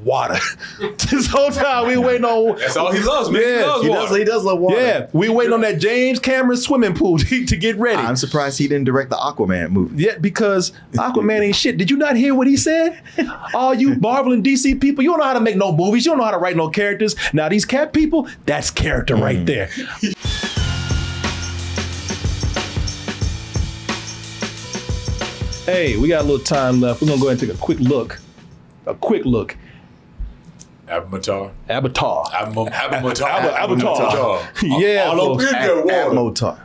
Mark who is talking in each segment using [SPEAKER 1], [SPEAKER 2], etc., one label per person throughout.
[SPEAKER 1] water. This whole time we waiting on.
[SPEAKER 2] That's all he loves, man.
[SPEAKER 1] Yeah,
[SPEAKER 2] he loves water.
[SPEAKER 3] He does love water.
[SPEAKER 1] Yeah, we waiting on that James Cameron swimming pool to get ready.
[SPEAKER 3] I'm surprised he didn't direct the Aquaman movie.
[SPEAKER 1] Yeah, because Aquaman ain't shit. Did you not hear what he said? All you Marvel and DC people, you don't know how to make no movies. You don't know how to write no characters. Now these cat people, that's character right there. Hey, we got a little time left. We're gonna go ahead and take a quick look.
[SPEAKER 2] Avatar.
[SPEAKER 1] Avatar.
[SPEAKER 2] Avatar.
[SPEAKER 1] Yeah.
[SPEAKER 2] All up in that water.
[SPEAKER 3] Motar.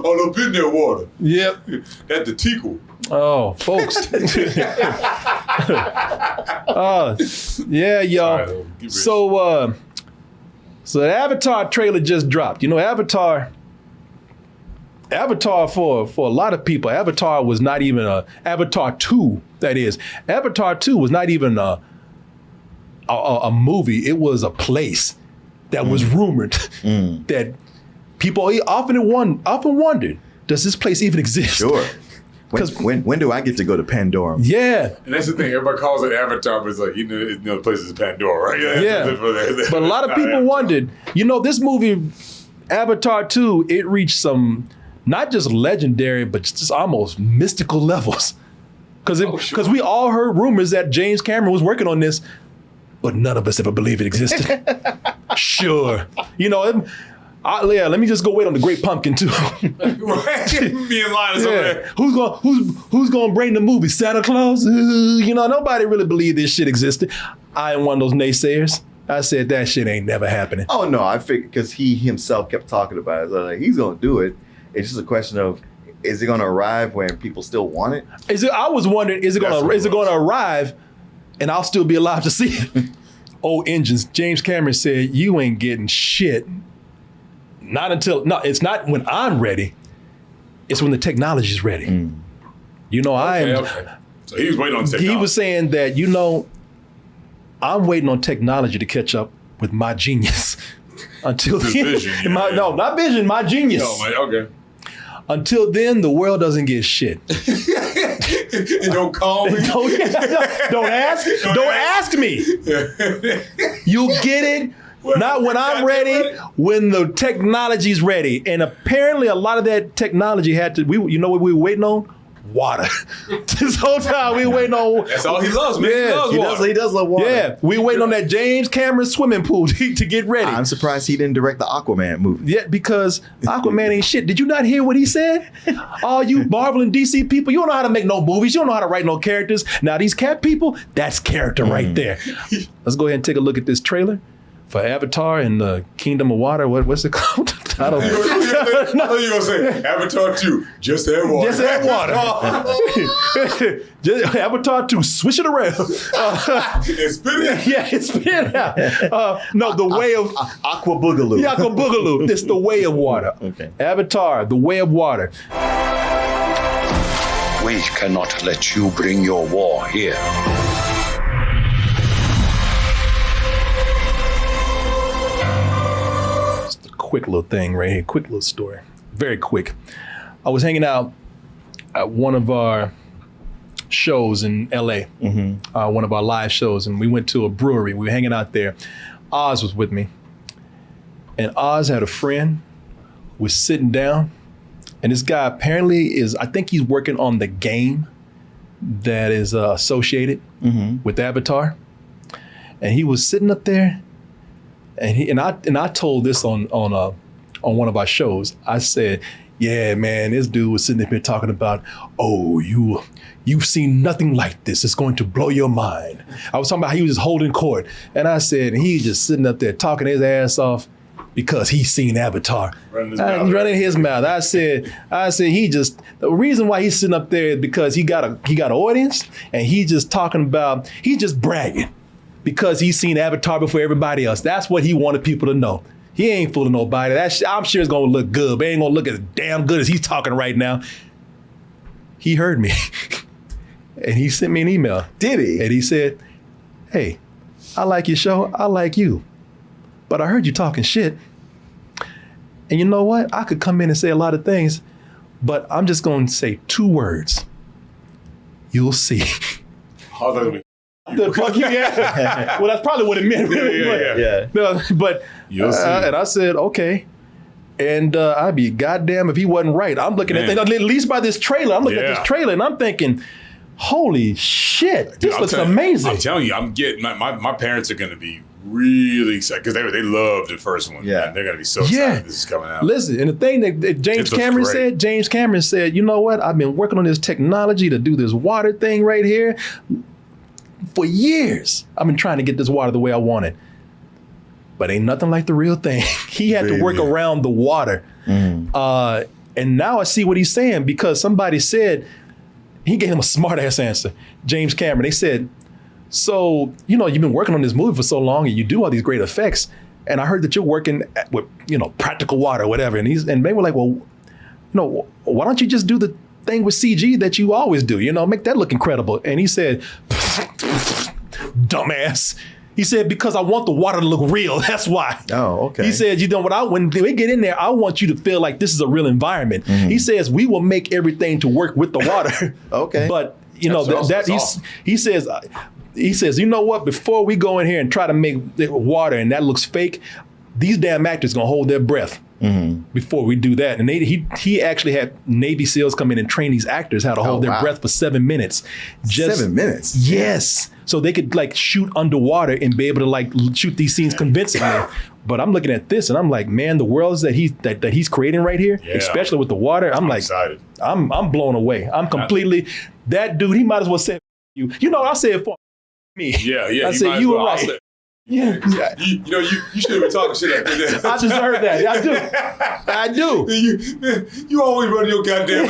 [SPEAKER 2] All up in that water.
[SPEAKER 1] Yep.
[SPEAKER 2] That's the tickle.
[SPEAKER 1] Oh, folks. Yeah, y'all.
[SPEAKER 2] Sorry, get rich.
[SPEAKER 1] So the Avatar trailer just dropped. You know, Avatar for a lot of people, Avatar was not even Avatar 2, that is. Avatar 2 was not even a movie. It was a place that was rumored that people often wondered, does this place even exist?
[SPEAKER 3] Sure. When do I get to go to Pandora?
[SPEAKER 1] Yeah.
[SPEAKER 2] And that's the thing. Everybody calls it Avatar, but it's like, the place is Pandora, right?
[SPEAKER 1] Yeah. But a lot of people wondered, this movie, Avatar 2, it reached some, not just legendary, but just almost mystical levels. Because we all heard rumors that James Cameron was working on this, but none of us ever believed it existed. Sure. Let me just go wait on the Great Pumpkin too.
[SPEAKER 2] Me and Linus over there.
[SPEAKER 1] Who's gonna bring the movie? Santa Claus? Nobody really believed this shit existed. I am one of those naysayers. I said that shit ain't never happening.
[SPEAKER 3] Oh no, I figured because he himself kept talking about it. So like, he's gonna do it. It's just a question of, is it gonna arrive when people still want it?
[SPEAKER 1] I was wondering, is it gonna arrive and I'll still be alive to see it? Old engines. James Cameron said, you ain't getting shit. It's not when I'm ready. It's when the technology's ready.
[SPEAKER 2] Okay. So he was waiting on technology.
[SPEAKER 1] He was saying that, I'm waiting on technology to catch up with my genius. Until
[SPEAKER 2] His
[SPEAKER 1] then,
[SPEAKER 2] vision,
[SPEAKER 1] no, not vision, my genius.
[SPEAKER 2] Okay.
[SPEAKER 1] Until then, the world doesn't get shit.
[SPEAKER 2] And don't call me.
[SPEAKER 1] Don't ask me. You'll get it. Not when I'm ready, when the technology's ready. And apparently a lot of that technology had to, what we were waiting on? Water. This whole time we waiting on.
[SPEAKER 2] That's all he loves, man.
[SPEAKER 1] Yeah,
[SPEAKER 2] he loves water.
[SPEAKER 3] He does love water.
[SPEAKER 1] Yeah, we waiting on that James Cameron swimming pool to get ready.
[SPEAKER 3] I'm surprised he didn't direct the Aquaman movie.
[SPEAKER 1] Yeah, because Aquaman ain't shit. Did you not hear what he said? All you Marvel and DC people, you don't know how to make no movies. You don't know how to write no characters. Now these cat people, that's character right there. Let's go ahead and take a look at this trailer for Avatar and the Kingdom of Water. What's it called? I don't know.
[SPEAKER 2] I thought you were going to say Avatar 2, just add water.
[SPEAKER 1] Just add water. Just Avatar 2, swish it around.
[SPEAKER 2] And spit it out.
[SPEAKER 1] Yeah, it's spit it out. No, the way of...
[SPEAKER 3] Aqua Boogaloo.
[SPEAKER 1] Yeah, Aqua Boogaloo. It's the way of water.
[SPEAKER 3] Okay.
[SPEAKER 1] Avatar, the way of water.
[SPEAKER 4] We cannot let you bring your war here.
[SPEAKER 1] Quick little thing right here, quick little story, very quick. I was hanging out at one of our shows in LA, one of our live shows, and we went to a brewery. We were hanging out there. Oz was with me, and Oz had a friend who was sitting down, and this guy apparently I think he's working on the game that is associated with Avatar, and he was sitting up there. And I told this on one of our shows. I said, yeah, man, this dude was sitting there talking about, oh, you've seen nothing like this. It's going to blow your mind. I was talking about how he was just holding court. And I said, he's just sitting up there talking his ass off because he's seen Avatar. Running his mouth. I said, the reason why he's sitting up there is because he got an audience, and he's just bragging. Because he's seen Avatar before everybody else. That's what he wanted people to know. He ain't fooling nobody. I'm sure it's gonna look good, but it ain't gonna look as damn good as he's talking right now. He heard me. And he sent me an email.
[SPEAKER 3] Did he?
[SPEAKER 1] And he said, hey, I like your show, I like you. But I heard you talking shit. And you know what? I could come in and say a lot of things, but I'm just gonna say 2 words. You'll see. The fuck you, yeah. Well, that's probably what it meant.
[SPEAKER 2] Yeah.
[SPEAKER 1] No, but
[SPEAKER 2] You'll see.
[SPEAKER 1] and I said, okay. And I'd be goddamn if he wasn't right. I'm looking at at least by this trailer. I'm looking at this trailer and I'm thinking, holy shit, this looks amazing.
[SPEAKER 2] I'm telling you, I'm getting my parents are going to be really excited because they loved the first one.
[SPEAKER 3] Yeah.
[SPEAKER 2] And they're going to be so excited this is coming out.
[SPEAKER 1] Listen, and the thing that James Cameron said, you know what? I've been working on this technology to do this water thing right here for years. I've been trying to get this water the way I want it. But ain't nothing like the real thing. He had to work around the water. And now I see what he's saying because somebody said, he gave him a smart ass answer, James Cameron. They said, so, you've been working on this movie for so long and you do all these great effects. And I heard that you're working with, practical water or whatever. And they were like, well, why don't you just do the thing with CG that you always do? Make that look incredible. And he said, dumbass. He said, because I want the water to look real. That's why.
[SPEAKER 3] Oh, okay.
[SPEAKER 1] He said, when we get in there, I want you to feel like this is a real environment. He says, we will make everything to work with the water.
[SPEAKER 3] Okay.
[SPEAKER 1] But,
[SPEAKER 2] awesome.
[SPEAKER 1] he says, you know what? Before we go in here and try to make the water and that looks fake, these damn actors going to hold their breath before we do that. And he actually had Navy SEALs come in and train these actors how to hold their breath for 7 minutes.
[SPEAKER 3] 7 minutes?
[SPEAKER 1] Yes. So they could shoot underwater and be able to shoot these scenes convincingly. But I'm looking at this and I'm like, man, the worlds that he's creating right here, especially with the water, I'm like,
[SPEAKER 2] excited.
[SPEAKER 1] I'm blown away. I'm completely, that dude, he might as well say you. I'll say it for me.
[SPEAKER 2] Yeah.
[SPEAKER 1] I said, you were right. Yeah.
[SPEAKER 2] You should have been talking shit like that.
[SPEAKER 1] I just heard that. I do.
[SPEAKER 2] You always run your goddamn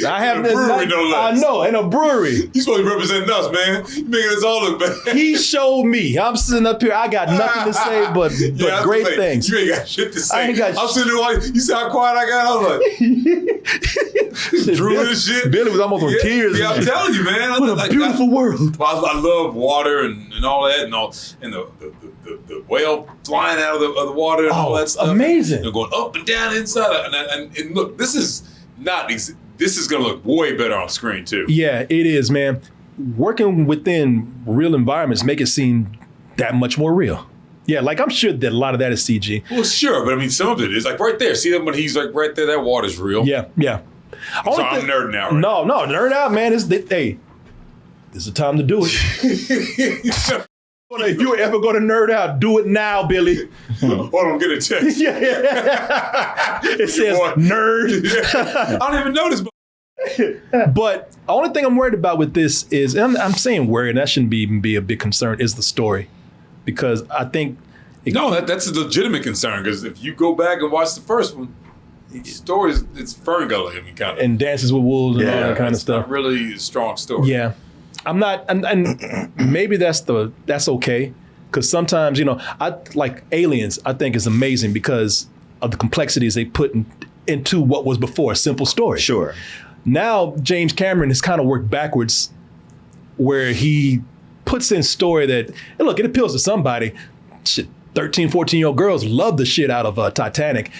[SPEAKER 1] I have
[SPEAKER 2] this.
[SPEAKER 1] I know, in a brewery.
[SPEAKER 2] You supposed to be representing us, man. You making us all look bad.
[SPEAKER 1] He showed me. I'm sitting up here. I got nothing to say but great things.
[SPEAKER 2] You ain't got shit to say.
[SPEAKER 1] I ain't got
[SPEAKER 2] I'm sitting there watching. You see how quiet I got? I was like, Drew and shit.
[SPEAKER 1] Billy was almost on tears.
[SPEAKER 2] Yeah, I'm telling you, man.
[SPEAKER 1] What a beautiful world.
[SPEAKER 2] I love water and all that and the whale flying out of the water and all that stuff.
[SPEAKER 1] Amazing.
[SPEAKER 2] They're going up and down inside. And look, this is not. This is going to look way better on screen too.
[SPEAKER 1] Yeah, it is, man. Working within real environments make it seem that much more real. Yeah, I'm sure that a lot of that is CG.
[SPEAKER 2] Well, sure, but I mean, some of it is right there. See that when he's right there, that water's real.
[SPEAKER 1] Yeah.
[SPEAKER 2] So I'm nerding out. Right?
[SPEAKER 1] No, nerd out, man. Hey, this is the time to do it. If you ever go to nerd out, do it now, Billy.
[SPEAKER 2] Hold on, get a text.
[SPEAKER 1] Yeah. It says nerd.
[SPEAKER 2] I don't even notice.
[SPEAKER 1] But the only thing I'm worried about with this is, and I'm saying worried, and that shouldn't even be a big concern, is the story. Because I think...
[SPEAKER 2] that's a legitimate concern, because if you go back and watch the first one, the story it's Ferngully, kind of.
[SPEAKER 1] And Dances with Wolves and all that kind of stuff.
[SPEAKER 2] Not really a strong story.
[SPEAKER 1] Yeah. I'm not, and maybe that's okay. Because sometimes, I like Aliens, I think is amazing because of the complexities they put into what was before a simple story.
[SPEAKER 3] Sure.
[SPEAKER 1] Now, James Cameron has kind of worked backwards where he puts in story that, and look, it appeals to somebody. Shit, 13, 14-year-old girls love the shit out of Titanic.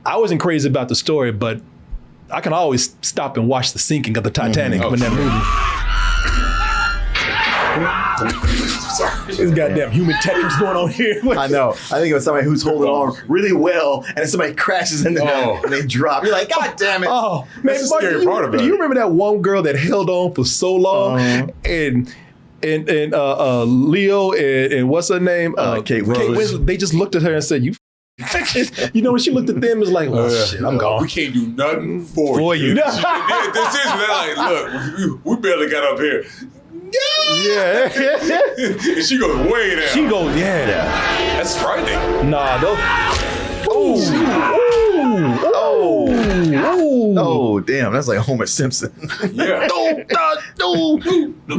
[SPEAKER 1] I wasn't crazy about the story, but I can always stop and watch the sinking of the Titanic when that movie. This goddamn human Tetris going on here.
[SPEAKER 3] I know. I think it was somebody who's holding on really well, and then somebody crashes into them and they drop. You're like, God damn it!
[SPEAKER 1] Oh,
[SPEAKER 2] that's the scary part about it.
[SPEAKER 1] Do you remember that one girl that held on for so long, and Leo and what's her name?
[SPEAKER 3] Kate Winslet.
[SPEAKER 1] They just looked at her and said, "You." When she looked at them, it's like, "Oh shit, I'm gone."
[SPEAKER 2] We can't do nothing for you. This is they're like, look, we barely got up here.
[SPEAKER 1] Yeah.
[SPEAKER 2] And she goes way down.
[SPEAKER 1] She goes, yeah.
[SPEAKER 2] That's frightening.
[SPEAKER 1] Nah, those.
[SPEAKER 3] Oh, damn. That's like Homer Simpson.
[SPEAKER 2] Yeah.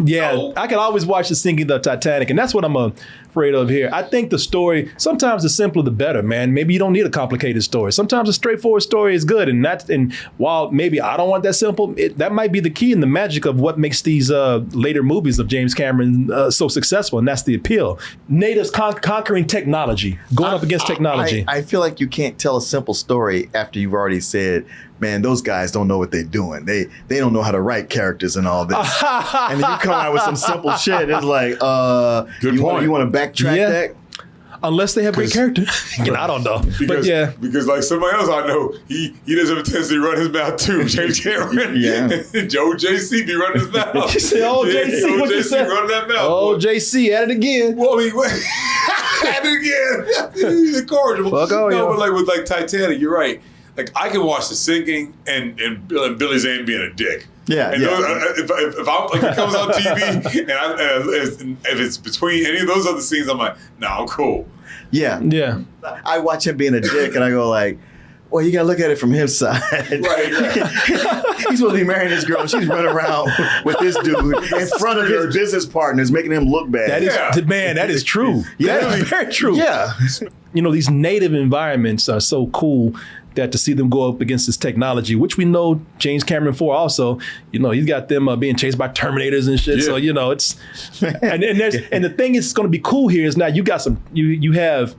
[SPEAKER 1] Yeah, I can always watch the sinking of the Titanic, and that's what I'm afraid of here. I think the story, sometimes the simpler the better, man. Maybe you don't need a complicated story. Sometimes a straightforward story is good, and while maybe I don't want that simple, that might be the key and the magic of what makes these later movies of James Cameron so successful, and that's the appeal. Natives conquering technology, going up against technology.
[SPEAKER 3] I feel like you can't tell a simple story after you've already said man, those guys don't know what they're doing. They don't know how to write characters and all this. And then you come out with some simple shit. It's like, you want to backtrack that?
[SPEAKER 1] Unless they have great character. I don't know.
[SPEAKER 2] Because, because like somebody else I know, he doesn't have a tendency to run his mouth too. James Cameron. Joe JC be running his mouth.
[SPEAKER 1] You say, oh, JC, what you say?
[SPEAKER 2] Running that mouth.
[SPEAKER 1] Oh, JC, at it again.
[SPEAKER 2] Well, I mean, at it again. He's incorrigible. But like with like Titanic, you're right. Like I can watch the sinking and Billy Zane being a dick.
[SPEAKER 3] Yeah,
[SPEAKER 2] and if it comes on TV and if it's between any of those other scenes, I'm like, I'm cool.
[SPEAKER 3] Yeah. I watch him being a dick, and I go like, well, you gotta look at it from his side.
[SPEAKER 2] Right.
[SPEAKER 3] He's supposed to be marrying this girl. She's running around with this dude in front of his business partners, making him look bad.
[SPEAKER 1] That is, man, that is true. That is very true.
[SPEAKER 3] Yeah.
[SPEAKER 1] These native environments are so cool that to see them go up against this technology, which we know James Cameron for also, he's got them being chased by Terminators and shit. So, it's, and the thing is going to be cool here is now you got you have,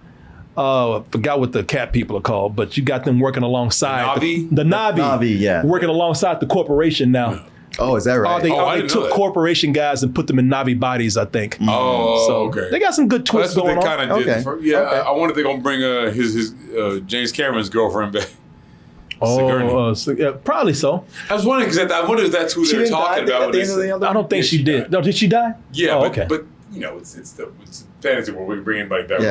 [SPEAKER 1] forgot what the cat people are called, but you got them working alongside the Na'vi, working alongside the corporation now.
[SPEAKER 3] Oh, is that right?
[SPEAKER 1] They took corporation guys and put them in Na'vi bodies, I think.
[SPEAKER 2] Okay.
[SPEAKER 1] They got some good twists going on.
[SPEAKER 2] That's what they kind of did. I wonder if they're going to bring his James Cameron's girlfriend back.
[SPEAKER 1] Probably so.
[SPEAKER 2] I was wondering, because I wonder if that's who they're talking about.
[SPEAKER 1] I don't think she did. No, did she die?
[SPEAKER 2] Yeah, but it's fantasy where we bring anybody back.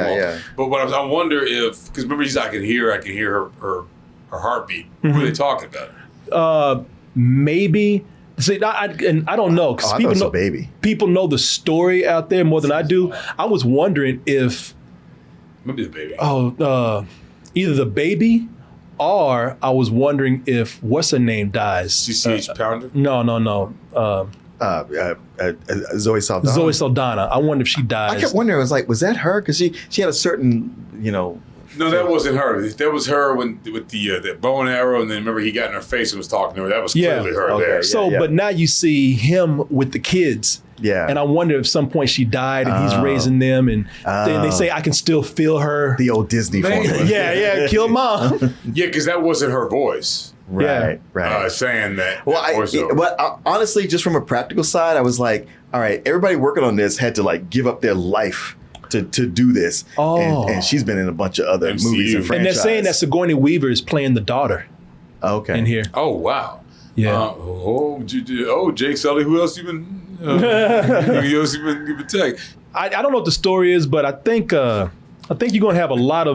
[SPEAKER 2] But what I wonder if, because remember, I can hear her heartbeat. Who are they talking about?
[SPEAKER 1] Maybe. See, I don't know.
[SPEAKER 3] I thought it was a baby.
[SPEAKER 1] People know the story out there more than I do. I was wondering if
[SPEAKER 2] maybe the baby.
[SPEAKER 1] Either the baby, or I was wondering if what's her name dies.
[SPEAKER 2] CCH Pounder.
[SPEAKER 1] No.
[SPEAKER 3] Zoe Saldana.
[SPEAKER 1] Zoe Saldana. I wonder if she dies.
[SPEAKER 3] I kept wondering. I was like, was that her? Because she had a certain
[SPEAKER 2] No, that wasn't her. That was her with the bow and arrow, and then remember he got in her face and was talking to her. That was clearly her there.
[SPEAKER 1] So, but now you see him with the kids.
[SPEAKER 3] Yeah.
[SPEAKER 1] And I wonder if some point she died and he's raising them, and then they say I can still feel her.
[SPEAKER 3] The old Disney formula.
[SPEAKER 1] Yeah, kill mom.
[SPEAKER 2] Yeah, because that wasn't her voice.
[SPEAKER 3] Right.
[SPEAKER 2] Saying that.
[SPEAKER 3] Well, honestly, just from a practical side, I was like, all right, everybody working on this had to like give up their life to do this. And she's been in a bunch of other movies and franchises.
[SPEAKER 1] And they're saying that Sigourney Weaver is playing the daughter.
[SPEAKER 3] Okay.
[SPEAKER 1] In here.
[SPEAKER 2] Oh, wow.
[SPEAKER 1] Yeah.
[SPEAKER 2] Jake Sully, who else you been tech?
[SPEAKER 1] I don't know what the story is, but I think you're going to have a lot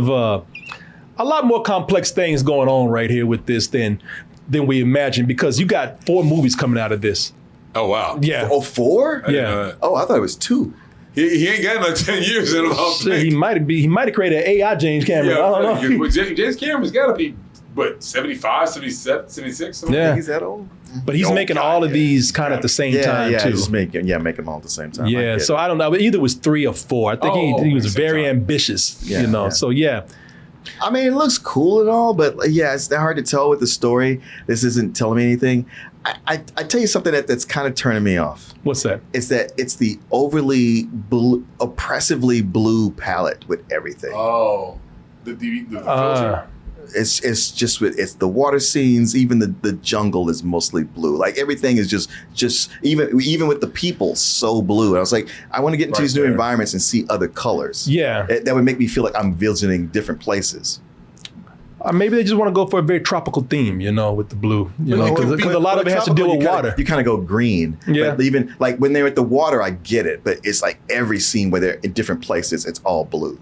[SPEAKER 1] more complex things going on right here with this than we imagined, because you got 4 movies coming out of this.
[SPEAKER 2] Oh, wow.
[SPEAKER 1] Yeah.
[SPEAKER 3] Oh, 4?
[SPEAKER 1] Yeah.
[SPEAKER 3] Oh, I thought it was 2.
[SPEAKER 2] He ain't got like 10 years in him.
[SPEAKER 1] He might have created an AI James Cameron. I don't know.
[SPEAKER 2] James Cameron's got to be, 75, 77, 76? Something?
[SPEAKER 3] Yeah. He's that old?
[SPEAKER 1] But he's making all of these kind of at the same time, too.
[SPEAKER 3] He's making them all at the same time.
[SPEAKER 1] Yeah, so I don't know. But either it was 3 or 4. I think he was very ambitious, So, yeah.
[SPEAKER 3] I mean, it looks cool and all, but it's hard to tell with the story. This isn't telling me anything. I tell you something that's kind of turning me off.
[SPEAKER 1] What's that?
[SPEAKER 3] It's the overly oppressively blue palette with everything.
[SPEAKER 2] Oh, the filter.
[SPEAKER 3] It's just it's the water scenes. Even the jungle is mostly blue. Like everything is just even with the people so blue. And I was like, I want to get into these new environments and see other colors.
[SPEAKER 1] Yeah,
[SPEAKER 3] that would make me feel like I'm visiting different places.
[SPEAKER 1] Maybe they just want to go for a very tropical theme, with the blue. Because a lot of it has to do with water.
[SPEAKER 3] You kind of go green.
[SPEAKER 1] Yeah.
[SPEAKER 3] But even like when they're at the water, I get it. But it's like every scene where they're in different places, it's all blue.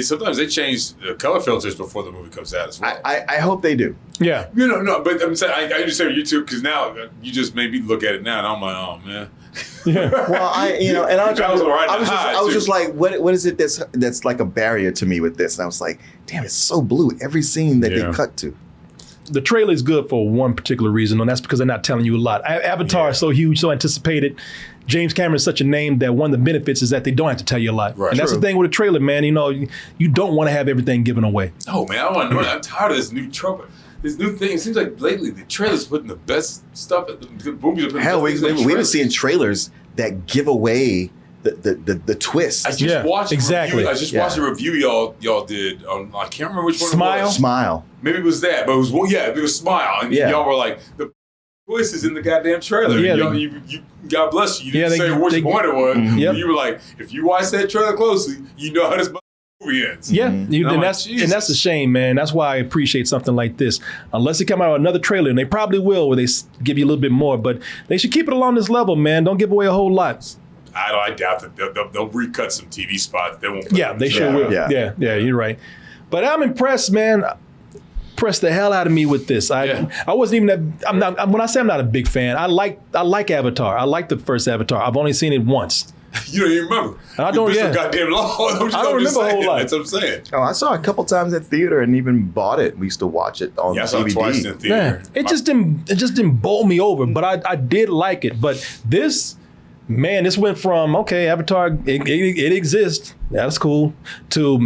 [SPEAKER 2] Sometimes they change the color filters before the movie comes out as well.
[SPEAKER 3] I hope they do.
[SPEAKER 1] Yeah.
[SPEAKER 2] No, but I'm saying I just say YouTube because now you just made me look at it now and I'm like, oh man.
[SPEAKER 1] Yeah.
[SPEAKER 3] Well, I was just like, what is it that's like a barrier to me with this? And I was like, damn, it's so blue. Every scene that they cut to.
[SPEAKER 1] The trailer is good for one particular reason, and that's because they're not telling you a lot. Avatar is so huge, so anticipated. James Cameron is such a name that one of the benefits is that they don't have to tell you a lot.
[SPEAKER 2] Right.
[SPEAKER 1] And that's the thing with a trailer, man. You don't want to have everything given away.
[SPEAKER 2] Oh, man, I want to know. I'm tired of this new trope. This new thing. It seems like lately the trailers putting the best stuff. The movies are putting
[SPEAKER 3] Hell, we've been seeing trailers that give away the twist.
[SPEAKER 2] I just watched
[SPEAKER 1] exactly.
[SPEAKER 2] I just watched a review y'all did on, I can't remember which one
[SPEAKER 1] Smile?
[SPEAKER 2] it was.
[SPEAKER 3] Smile.
[SPEAKER 2] Maybe it was that, but it was it was Smile. And y'all were like, the twist is in the goddamn trailer.
[SPEAKER 1] Yeah,
[SPEAKER 2] y'all, you God bless you. You didn't say which one it was.
[SPEAKER 1] Yep.
[SPEAKER 2] You were like, if you watch that trailer closely, you know how this movie ends.
[SPEAKER 1] Yeah,
[SPEAKER 2] And
[SPEAKER 1] that's a shame, man. That's why I appreciate something like this. Unless they come out with another trailer, and they probably will, where they give you a little bit more. But they should keep it along this level, man. Don't give away a whole lot.
[SPEAKER 2] I doubt that they'll recut some TV spots. They won't.
[SPEAKER 1] They sure will. Yeah, you're right. But I'm impressed, man. Impressed the hell out of me with this. I wasn't even that. When I say I'm not a big fan, I like Avatar. I like the first Avatar. I've only seen it once.
[SPEAKER 2] You don't even remember.
[SPEAKER 1] I don't.
[SPEAKER 2] So goddamn long.
[SPEAKER 1] I don't remember a whole lot.
[SPEAKER 2] That's what I'm saying.
[SPEAKER 3] Oh, I saw it a couple times at theater and even bought it. We used to watch it on
[SPEAKER 2] I saw it
[SPEAKER 3] DVD.
[SPEAKER 2] twice in theater.
[SPEAKER 1] Yeah, it just didn't bowl me over, but I did like it. But this went from Avatar, it exists, that's cool, to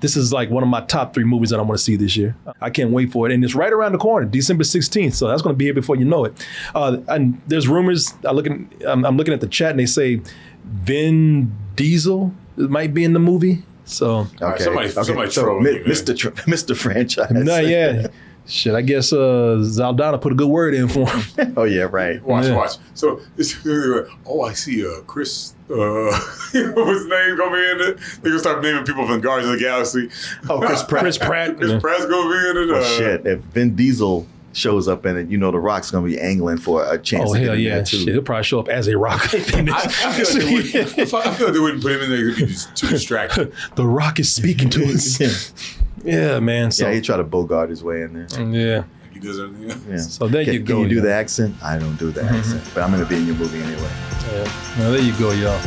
[SPEAKER 1] this is like one of my top 3 movies that I want to see this year. I can't wait for it, and it's right around the corner, December 16th. So that's going to be here before you know it. And there's rumors. I'm looking at the chat, and they say Vin Diesel might be in the movie. So
[SPEAKER 2] somebody
[SPEAKER 3] so
[SPEAKER 2] trolling me,
[SPEAKER 3] Mr. Franchise.
[SPEAKER 1] no, yeah. Shit, I guess Zaldana put a good word in for him.
[SPEAKER 3] Oh yeah, right.
[SPEAKER 2] Watch. So, I see Chris. What's his name gonna be in it? They're gonna start naming people from Guardians of the Galaxy.
[SPEAKER 3] Oh, Chris Pratt.
[SPEAKER 1] Chris Pratt.
[SPEAKER 2] Chris Pratt's gonna be in it.
[SPEAKER 3] Well, shit, if Vin Diesel shows up in it, The Rock's gonna be angling for a chance.
[SPEAKER 1] Oh
[SPEAKER 3] to
[SPEAKER 1] hell
[SPEAKER 3] get in
[SPEAKER 1] yeah!
[SPEAKER 3] there too.
[SPEAKER 1] Shit, he'll probably show up as a Rock.
[SPEAKER 2] I feel like they wouldn't put him in there. It'd be just too distracting.
[SPEAKER 1] The Rock is speaking to us. Yeah, man. So
[SPEAKER 3] he tried to bogart his way in there.
[SPEAKER 1] yeah.
[SPEAKER 2] He does everything.
[SPEAKER 3] Yeah.
[SPEAKER 1] So there you go.
[SPEAKER 3] Can you do
[SPEAKER 1] y'all.
[SPEAKER 3] the accent? I don't do the accent, but I'm gonna be in your movie anyway.
[SPEAKER 1] Yeah. Well, there you go, y'all.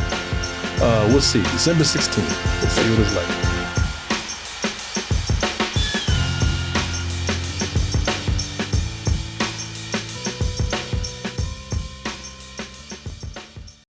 [SPEAKER 1] We'll see. December 16th. We'll see what it's like.